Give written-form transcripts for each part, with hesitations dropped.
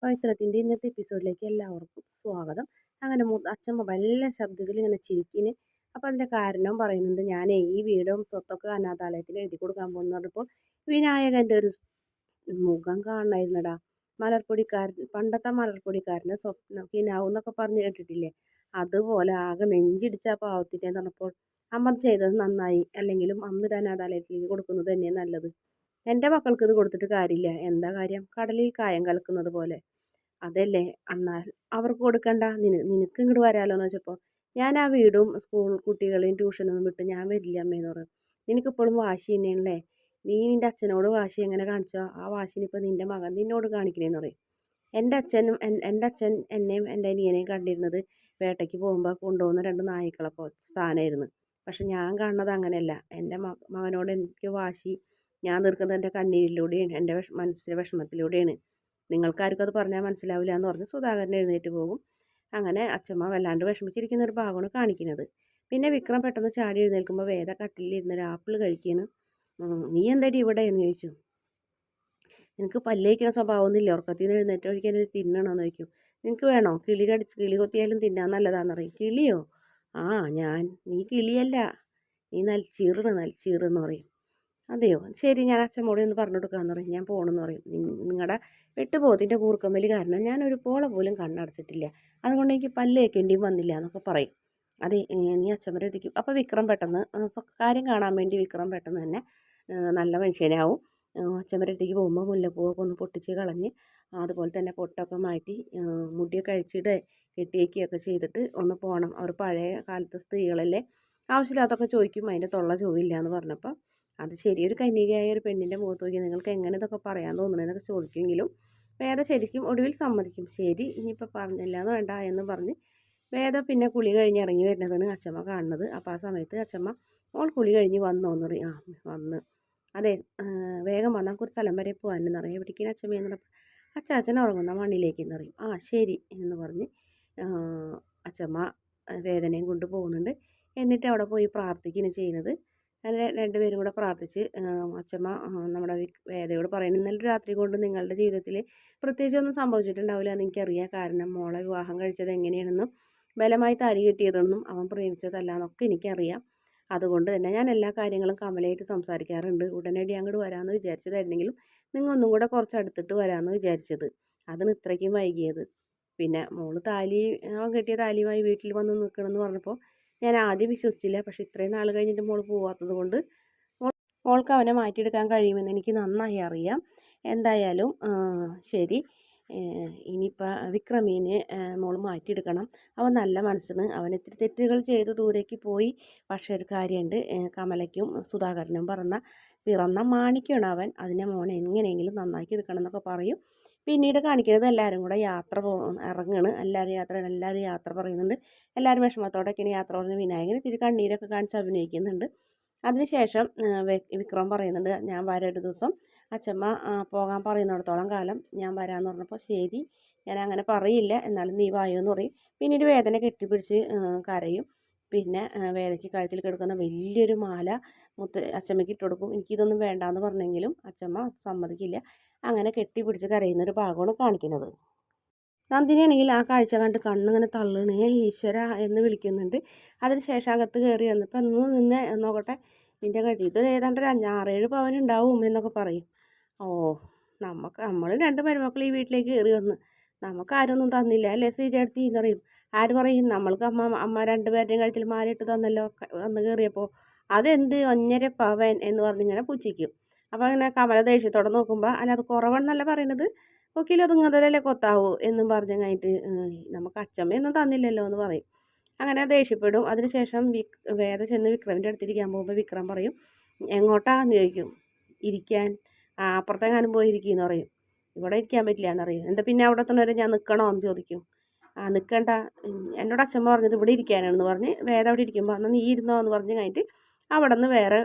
പവിത്രത്തിൻ്റെ ഇന്നത്തെ എപ്പിസോഡിലേക്ക് എല്ലാവർക്കും സ്വാഗതം. അങ്ങനെ അച്ഛമ്മ വല്ല ശബ്ദത്തിൽ ഇങ്ങനെ ചിരിക്കിന്. അപ്പോൾ അതിൻ്റെ കാരണം പറയുന്നുണ്ട്, ഞാനേ ഈ വീടും സ്വത്തൊക്കെ അനാഥാലയത്തിൽ എഴുതി കൊടുക്കാൻ പോകുന്നു പറഞ്ഞപ്പോൾ വിനായകൻ്റെ ഒരു മുഖം കാണണമായിരുന്നടാ. മലർപ്പൊടിക്കാരൻ, പണ്ടത്തെ മലർപ്പൊടിക്കാരൻ്റെ സ്വപ്നം കിനാവ് എന്നൊക്കെ പറഞ്ഞ് കേട്ടിട്ടില്ലേ, അതുപോലെ ആകെ നെഞ്ചിടിച്ച പാവത്തിൻ്റെ പറഞ്ഞപ്പോൾ അമ്മ ചെയ്തത് നന്നായി, അല്ലെങ്കിലും അമ്മ ഇത് അനാഥാലയത്തിലേക്ക് കൊടുക്കുന്നത് തന്നെ നല്ലത്. എൻ്റെ മക്കൾക്ക് ഇത് കൊടുത്തിട്ട് കാര്യമില്ല. എന്താ കാര്യം? കടലിൽ കായം കലക്കുന്നത് പോലെ. അതല്ലേ, എന്നാൽ അവർക്ക് കൊടുക്കണ്ട, നിനക്ക് ഇങ്ങോട്ട് വരാലോ എന്ന് വെച്ചപ്പോൾ ഞാൻ ആ വീടും സ്കൂൾ കുട്ടികളെയും ട്യൂഷനൊന്നും വിട്ട് ഞാൻ വരില്ല അമ്മയെന്ന് പറഞ്ഞു. നിനക്കിപ്പോഴും വാശി തന്നെയാണല്ലേ, നീ നിൻ്റെ അച്ഛനോട് വാശി എങ്ങനെ കാണിച്ചോ ആ വാശിനിപ്പോൾ നിൻ്റെ മകൻ നിന്നോട് കാണിക്കണേന്ന് പറയും. എൻ്റെ അച്ഛൻ എന്നെയും എൻ്റെ അനിയനെയും കണ്ടിരുന്നത് വേട്ടയ്ക്ക് പോകുമ്പോൾ കൊണ്ടുപോകുന്ന രണ്ട് നായ്ക്കളെ സ്ഥാനമായിരുന്നു. പക്ഷെ ഞാൻ കാണുന്നത് അങ്ങനെയല്ല. എൻ്റെ മകനോട് എനിക്ക് വാശി ഞാൻ തീർക്കുന്നത് എൻ്റെ കണ്ണീരിലൂടെയാണ്, എൻ്റെ മനസ്സിലെ വിഷമത്തിലൂടെയാണ്. നിങ്ങൾക്കാർക്കും അത് പറഞ്ഞാൽ മനസ്സിലാവില്ല എന്ന് പറഞ്ഞ് സുധാകരൻ എഴുന്നേറ്റ് പോകും. അങ്ങനെ അച്ഛമ്മ വല്ലാണ്ട് വിഷമിച്ചിരിക്കുന്ന ഒരു ഭാഗമാണ് കാണിക്കുന്നത്. പിന്നെ വിക്രം പെട്ടെന്ന് ചാടി എഴുന്നേൽക്കുമ്പോൾ വേദ കട്ടിലിരുന്ന് ഒരു ആപ്പിൾ കഴിക്കുകയാണ്. നീ എന്താടി ഇവിടെ എന്ന് ചോദിച്ചു. നിനക്ക് പല്ലേക്കുന്ന സ്വഭാവമൊന്നുമില്ല, ഉറക്കത്തിൽ നിന്ന് എഴുന്നേറ്റ് ഒഴിക്കാൻ തിന്നണമെന്ന് ചോദിക്കും. നിനക്ക് വേണോ? കിളി കൊത്തിയാലും തിന്നാൻ നല്ലതാന്ന് പറയും. കിളിയോ? ആ നീ കിളിയല്ല, നീ നൽച്ചീറെന്ന് പറയും. അതെയോ, ശരി, ഞാൻ അച്ഛമ്മോട് ഒന്ന് പറഞ്ഞു കൊടുക്കാമെന്ന് പറയും. ഞാൻ പോകണമെന്ന് പറയും. നിങ്ങളുടെ വെട്ടുപോത്തിൻ്റെ കൂർക്കമ്പലി കാരണം ഞാനൊരു പോള പോലും കണ്ണടച്ചിട്ടില്ല, അതുകൊണ്ട് എനിക്ക് പല്ല് തേക്കേണ്ടിയും വന്നില്ല എന്നൊക്കെ പറയും. അതെ, നീ അച്ഛമ്മരെ എത്തിക്കും. അപ്പോൾ വിക്രം പെട്ടെന്ന് കാര്യം കാണാൻ വേണ്ടി വിക്രം പെട്ടെന്ന് തന്നെ നല്ല മനുഷ്യനാവും. അച്ഛമ്മരെ അടുത്തേക്ക് പോകുമ്പോൾ മുല്ലപ്പൂവൊക്കെ ഒന്ന് പൊട്ടിച്ച് കളഞ്ഞ് അതുപോലെ തന്നെ പൊട്ടൊക്കെ മാറ്റി മുടിയൊക്കെ അഴിച്ചിട്ട് കെട്ടിയേക്കുകയൊക്കെ ചെയ്തിട്ട് ഒന്ന് പോകണം. അവർ പഴയ കാലത്തെ സ്ത്രീകളല്ലേ, ആവശ്യമില്ലാത്തൊക്കെ ചോദിക്കും. അതിൻ്റെ തൊള്ള ചോവില്ല എന്ന് പറഞ്ഞപ്പോൾ അത് ശരി, ഒരു കന്യകയായ ഒരു പെണ്ണിൻ്റെ മുഖത്ത് നോക്കി നിങ്ങൾക്ക് എങ്ങനെ ഇതൊക്കെ പറയാൻ തോന്നുന്നതെന്നൊക്കെ ചോദിക്കുമെങ്കിലും വേദ ശരിക്കും ഒടുവിൽ സമ്മതിക്കും. ശരി, ഇനിയിപ്പോൾ പറഞ്ഞില്ല എന്ന് വേണ്ട എന്ന് പറഞ്ഞ് വേദ പിന്നെ കുളി കഴിഞ്ഞ് ഇറങ്ങി വരുന്നതാണ് അച്ഛമ്മ കാണുന്നത്. അപ്പോൾ ആ സമയത്ത് അച്ഛമ്മ മോൾ കുളി കഴിഞ്ഞ് വന്നോന്ന് പറയും. വന്ന്. അതെ, വേഗം വന്നാൽ കുറച്ച് സ്ഥലം വരെ പോകാനെന്ന് പറയും. എവിടേക്കാണ് അച്ഛമ്മയെന്ന് പറഞ്ഞപ്പോൾ അച്ഛൻ ഉറങ്ങുന്ന മണ്ണിലേക്ക് എന്ന് പറയും. ശരി എന്ന് പറഞ്ഞ് അച്ഛമ്മ വേദനയും കൊണ്ട് പോകുന്നുണ്ട്. എന്നിട്ട് അവിടെ പോയി പ്രാർത്ഥിക്കുകയാണ് ചെയ്യുന്നത്. അങ്ങനെ രണ്ടുപേരും കൂടെ പ്രാർത്ഥിച്ച് അച്ഛമ്മ നമ്മുടെ വേദയോട് പറയുന്നത്, ഇന്നലെ രാത്രി കൊണ്ട് നിങ്ങളുടെ ജീവിതത്തിൽ പ്രത്യേകിച്ചൊന്നും സംഭവിച്ചിട്ടുണ്ടാവില്ല എന്ന് എനിക്കറിയാം. കാരണം മോളെ വിവാഹം കഴിച്ചത് എങ്ങനെയാണെന്നും ബലമായി താലി കെട്ടിയതെന്നും അവൻ പ്രേമിച്ചതല്ല എന്നൊക്കെ എനിക്കറിയാം. അതുകൊണ്ട് തന്നെ ഞാൻ എല്ലാ കാര്യങ്ങളും കമലയായിട്ട് സംസാരിക്കാറുണ്ട്. ഉടനടി അങ്ങോട്ട് വരാമെന്ന് വിചാരിച്ചതായിരുന്നെങ്കിലും നിങ്ങൾ ഒന്നും കൂടെ കുറച്ച് അടുത്തിട്ട് വരാമെന്ന് വിചാരിച്ചത്, അതിന് ഇത്രയ്ക്കും വൈകിയത്. പിന്നെ മോള് അവൻ കെട്ടിയ താലിയുമായി വീട്ടിൽ വന്ന് നിൽക്കണമെന്ന് പറഞ്ഞപ്പോൾ ഞാൻ ആദ്യം വിശ്വസിച്ചില്ല. പക്ഷെ ഇത്രയും നാൾ കഴിഞ്ഞിട്ട് മോൾ പോവാത്തത് കൊണ്ട് മോൾക്ക് അവനെ മാറ്റിയെടുക്കാൻ കഴിയുമെന്ന് എനിക്ക് നന്നായി അറിയാം. എന്തായാലും ശരി, ഇനിയിപ്പോൾ വിക്രമീനെ മോൾ മാറ്റിയെടുക്കണം. അവൻ നല്ല മനസ്സിന്, അവൻ ഇത്തിരി തെറ്റുകൾ ചെയ്ത് ദൂരേക്ക് പോയി. പക്ഷെ ഒരു കാര്യമുണ്ട്, കമലയ്ക്കും സുധാകരനും പിറന്ന മാണിക്യമാണ് അവൻ. അതിനെ മോനെ എങ്ങനെയെങ്കിലും നന്നാക്കി എടുക്കണം എന്നൊക്കെ പറയും. പിന്നീട് കാണിക്കുന്നത് എല്ലാവരും കൂടെ ഇറങ്ങുകയാണ്. എല്ലാവരും യാത്ര പറയുന്നുണ്ട്. എല്ലാവരും വിഷമത്തോടെയൊക്കെയാണ് യാത്ര പറയുന്നത്. വിനായകൻ ഇത്തിരി കണ്ണീരൊക്കെ കാണിച്ച് അഭിനയിക്കുന്നുണ്ട്. അതിനുശേഷം വിക്രം പറയുന്നുണ്ട്, ഞാൻ വരാം ഒരു ദിവസം, അച്ഛമ്മ പോകാൻ പറയുന്നിടത്തോളം കാലം ഞാൻ വരാമെന്ന് പറഞ്ഞപ്പോൾ ശരി, ഞാൻ അങ്ങനെ പറയില്ല, എന്നാലും നീ വായോ എന്ന് പറയും. പിന്നീട് വേദന കെട്ടിപ്പിടിച്ച് കരയും. പിന്നെ വേദയ്ക്ക് കഴുത്തിൽ കിടക്കുന്ന വലിയൊരു മാല അച്ഛമ്മയ്ക്ക് ഇട്ട് കൊടുക്കും. എനിക്കിതൊന്നും വേണ്ടാന്ന് പറഞ്ഞെങ്കിലും അച്ഛമ്മ സമ്മതിക്കില്ല. അങ്ങനെ കെട്ടിപ്പിടിച്ച് കരയുന്നൊരു ഭാഗമാണ് കാണിക്കുന്നത്. നന്ദിനിയാണെങ്കിൽ ആ കാഴ്ച കണ്ട് കണ്ണിങ്ങനെ തള്ളണേ ഈശ്വര എന്ന് വിളിക്കുന്നുണ്ട്. അതിനുശേഷം അകത്ത് കയറി വന്നപ്പോൾ നിന്ന് നോക്കട്ടെ, നിൻ്റെ കഴുത്തിൽ ഇത് ഏതാണ്ട് ഒരു 6-7 പവനുണ്ടാവും എന്നൊക്കെ പറയും. നമ്മൾ രണ്ട് മരുമക്കൾ ഈ വീട്ടിലേക്ക് കയറി വന്ന് നമുക്ക് ആരൊന്നും തന്നില്ല അല്ലേ ശ്രീചേട്ടത്തി എന്ന് പറയും. ആര് പറയും? നമ്മൾക്ക് അമ്മ രണ്ടുപേരുടെയും കഴുത്തിൽ മാലയിട്ട് തന്നല്ലോ വന്ന് കയറിയപ്പോൾ. അതെന്ത് 1.5 പവൻ എന്ന് പറഞ്ഞിങ്ങനെ പുച്ഛിക്കും. അപ്പോൾ അങ്ങനെ കമല ദേഷ്യത്തോടെ നോക്കുമ്പോൾ അല്ല, അത് കുറവെന്നല്ല പറയുന്നത്, കൊക്കിൽ ഒതുങ്ങുന്നതല്ലേ കൊത്താവൂ എന്നും പറഞ്ഞു കഴിഞ്ഞിട്ട് നമുക്ക് അച്ചമ്മയൊന്നും തന്നില്ലല്ലോ എന്ന് പറയും. അങ്ങനെ ദേഷ്യപ്പെടും. അതിനുശേഷം വേദ ചെന്ന് വിക്രമിൻ്റെ അടുത്തിരിക്കാൻ പോകുമ്പോൾ വിക്രം പറയും, എങ്ങോട്ടാന്ന് ചോദിക്കും. ഇരിക്കാൻ. അപ്പുറത്തെങ്ങാനും പോയിരിക്കുമെന്ന് പറയും. ഇവിടെ ഇരിക്കാൻ പറ്റില്ല എന്നറിയും. എന്താ പിന്നെ അവിടെ തന്നെ വരെ ഞാൻ നിൽക്കണോ എന്ന് ചോദിക്കും. നിൽക്കണ്ട, എന്നോട് അച്ഛമ്മ പറഞ്ഞത് ഇവിടെ ഇരിക്കാനാണെന്ന് പറഞ്ഞ് വേദ അവിടെ ഇരിക്കുമ്പോൾ അന്ന് നീ ഇരുന്നോ എന്ന് പറഞ്ഞ് കഴിഞ്ഞിട്ട് അവിടെ നിന്ന് വേറെ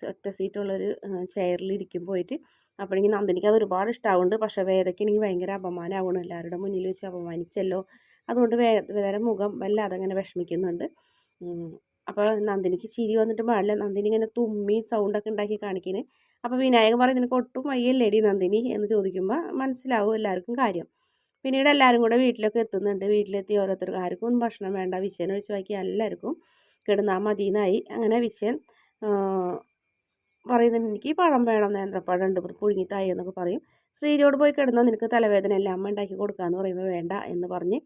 ഒറ്റ സീറ്റുള്ളൊരു ചെയറിൽ ഇരിക്കും പോയിട്ട്. അപ്പോഴെങ്കിൽ നന്ദിനിക്ക് അത് ഒരുപാട് ഇഷ്ടമാവുന്നുണ്ട്. പക്ഷേ വേദയ്ക്ക് എനിക്ക് ഭയങ്കര അപമാനമാവണം, എല്ലാവരുടെ മുന്നിൽ വെച്ച് അപമാനിച്ചല്ലോ. അതുകൊണ്ട് വേദ മുഖം വല്ലാതെ അങ്ങനെ വിഷമിക്കുന്നുണ്ട്. അപ്പോൾ നന്ദിനിക്ക് ചിരി വന്നിട്ട് പാടില്ല. നന്ദിനി ഇങ്ങനെ തുമ്മി സൗണ്ടൊക്കെ ഉണ്ടാക്കി കാണിക്കുന്നത്. അപ്പോൾ വിനായകൻ പറയും, നിനക്ക് ഒട്ടും വയ്യല്ലേടി നന്ദിനി എന്ന് ചോദിക്കുമ്പോൾ മനസ്സിലാവും എല്ലാവർക്കും കാര്യം. പിന്നീട് എല്ലാവരും കൂടെ വീട്ടിലൊക്കെ എത്തുന്നുണ്ട്. വീട്ടിലെത്തി ഓരോരുത്തർക്ക് ആർക്കും ഒന്നും ഭക്ഷണം വേണ്ട. വിഷയൻ ഒഴിച്ച് ബാക്കി എല്ലാവർക്കും കിടന്നാൽ മതിയെന്നായി. അങ്ങനെ വിഷയൻ പറയുന്നുണ്ട്, എനിക്ക് പഴം വേണം, നേന്ത്രപ്പഴം ഉണ്ട്, പുഴുങ്ങി തായി എന്നൊക്കെ പറയും. ശ്രീജയോട് പോയി കിടന്നാൽ നിനക്ക് തലവേദനയല്ല, അമ്മ ഉണ്ടാക്കി കൊടുക്കാമെന്ന് പറയുമ്പോൾ വേണ്ട എന്ന് പറഞ്ഞ്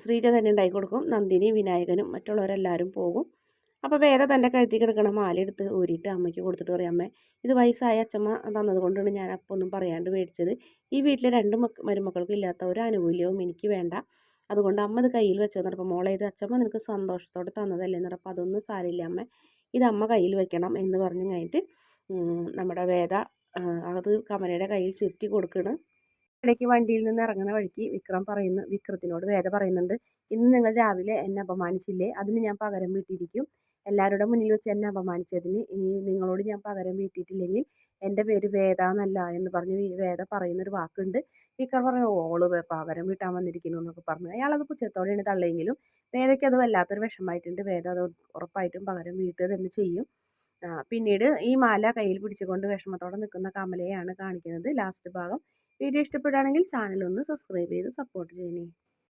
ശ്രീജ തന്നെ ഉണ്ടാക്കി കൊടുക്കും. നന്ദിനി, വിനായകനും മറ്റുള്ളവരെല്ലാവരും പോകും. അപ്പോൾ വേദ തൻ്റെ കഴുത്തിൽ കിടക്കണ മാല എടുത്ത് ഊരിയിട്ട് അമ്മയ്ക്ക് കൊടുത്തിട്ട് പറയും, അമ്മേ ഇത് വയസ്സായ അച്ഛമ്മ തന്നത് കൊണ്ടാണ് ഞാൻ അപ്പോൾ ഒന്നും പറയാണ്ട് മേടിച്ചത്. ഈ വീട്ടിലെ 2 മരുമക്കൾക്കും ഇല്ലാത്ത ഒരു ആനുകൂല്യവും എനിക്ക് വേണ്ട. അതുകൊണ്ട് അമ്മ ഇത് കയ്യിൽ വെച്ചതെന്ന് പറഞ്ഞപ്പോൾ, മോളെ ഇത് അച്ഛമ്മ നിനക്ക് സന്തോഷത്തോടെ തന്നതല്ലേ എന്ന് പറഞ്ഞപ്പോൾ, അതൊന്നും സാരമില്ല അമ്മ, ഇത് അമ്മ കയ്യിൽ വെക്കണം എന്ന് പറഞ്ഞു കഴിഞ്ഞിട്ട് നമ്മുടെ വേദ അത് കമലയുടെ കയ്യിൽ ചുറ്റി കൊടുക്കണം. ഇടയ്ക്ക് വണ്ടിയിൽ നിന്ന് ഇറങ്ങുന്ന വഴിക്ക് വിക്രത്തിനോട് വേദ പറയുന്നുണ്ട്, ഇന്ന് നിങ്ങൾ രാവിലെ എന്നെ അപമാനിച്ചില്ലേ, അതിന് ഞാൻ പകരം വീട്ടിയിരിക്കും. എല്ലാവരുടെ മുന്നിൽ വെച്ച് എന്നെ അപമാനിച്ചതിന് നിങ്ങളോട് ഞാൻ പകരം വീട്ടിയിട്ടില്ലെങ്കിൽ എൻ്റെ പേര് വേദ എന്നല്ല എന്ന് പറഞ്ഞ് വേദ പറയുന്നൊരു വാക്കുണ്ട്. വിക്രം പറഞ്ഞു, ഓള് പകരം വീട്ടാൻ വന്നിരിക്കുന്നു എന്നൊക്കെ പറഞ്ഞു. അയാളത് പുച്ഛത്തോടെയാണ് തള്ളിയെങ്കിലും വേദയ്ക്ക് അത് വല്ലാത്തൊരു വിഷമമായിട്ടുണ്ട്. വേദ അത് ഉറപ്പായിട്ടും പകരം വീട്ടുക തന്നെ ചെയ്യും. പിന്നീട് ഈ മാല കയ്യിൽ പിടിച്ചുകൊണ്ട് വിഷമത്തോടെ നിൽക്കുന്ന കമലയെയാണ് കാണിക്കുന്നത് ലാസ്റ്റ് ഭാഗം. വീഡിയോ ഇഷ്ടപ്പെടുകയാണെങ്കിൽ ചാനൽ ഒന്ന് സബ്സ്ക്രൈബ് ചെയ്ത് സപ്പോർട്ട് ചെയ്യണേ.